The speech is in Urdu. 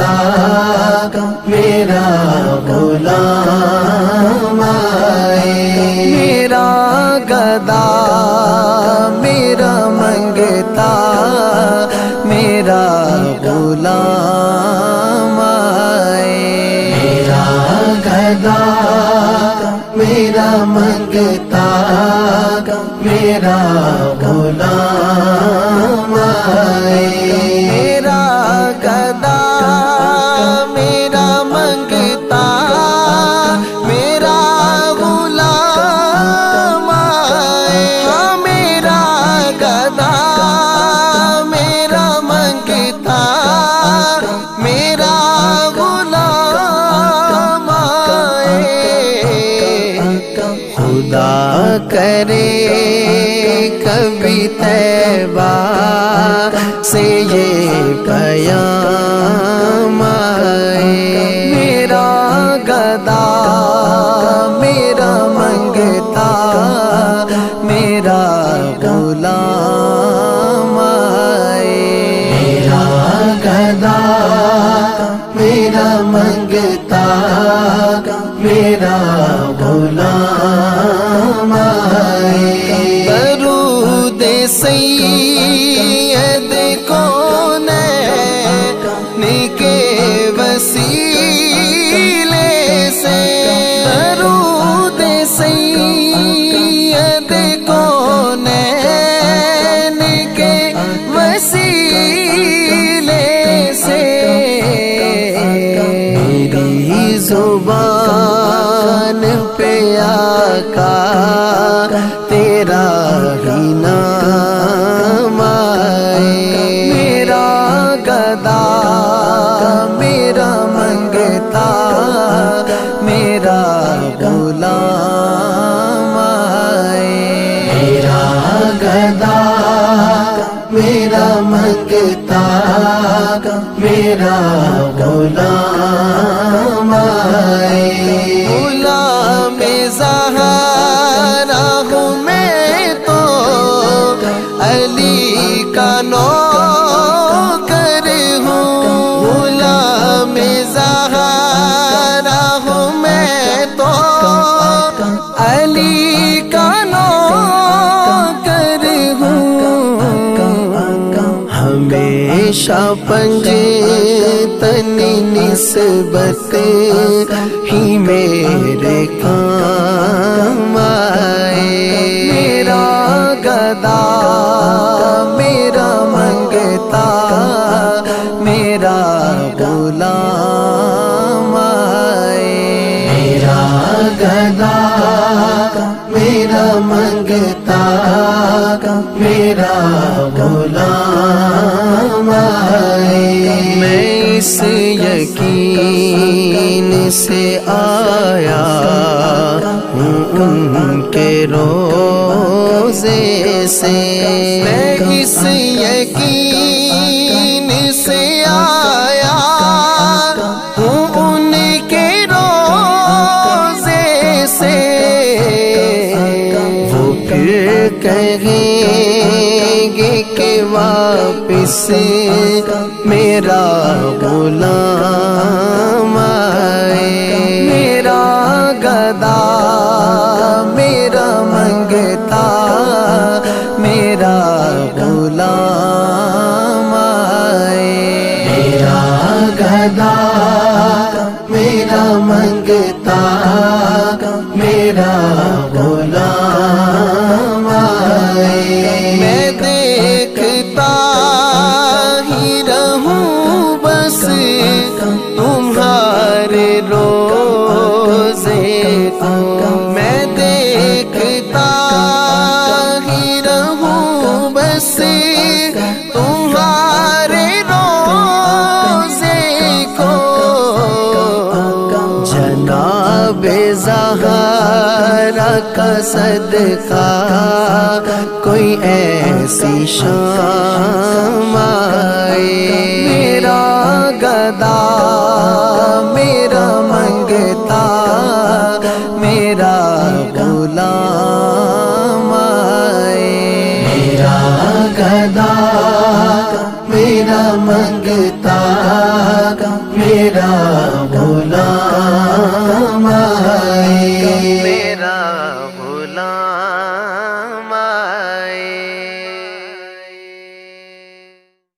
منگتا میرا غلام آئے، میرا گدا میرا منگتا میرا غلام آئے، میرا گدا میرا منگتا میرا غلام آئے، میرا گدا میرا منگتا میرا غلام آئے، میرا گدا میرا منگتا میرا غلام آئے، خدا کرے کبھی طیبہ سے یہ پیام آئے، میرا گدا میرا منگتا میرا غلام آئے، میرا گدا میرا منگتا میرا غلام آئے، درود سید کونین کے وسیلے سے، درود سید کونین کے وسیلے سے، میری زبان پہ آقا تیرا ہی نام آئے، میرا گدا میرا منگتا میرا غلام آئے، میرا گدا میرا منگتا میرا غلام آئے، غلام زہرا ہوں میں تو علی کا نوکر ہوں، غلام زہرا ہوں میں تو علی کا نوکر ہوں، ہمیشہ پنجے تنی نسبت ہی میرے کام آئے، میرا گدا میرا منگتا میرا غلام آئے، میرا گدا میرا منگتا میرا غلام آئے، میں اس یقین سے آیا ہوں ان کے روزے سے، میں اس یقین سے آیا ہوں ان کے روزے سے، وہ پھر کہیں گے کہ واپس میرا غلام آئے، میرا گدا میرا منگتا میرا غلام آئے، میرا گدا میرا منگتا میرا غلام آئے، میں دیکھتا ہی رہوں بس تمہارے روزے کو، میں دیکھتا ہی رہوں بس تمہارے روزے کو، جناب زہرا کا صدقہ کوئی ایسی شام آئے، میرا گدا میرا منگتا میرا غلام آئے، میرا گدا میرا منگتا میرا غلام آئے، میرا غلام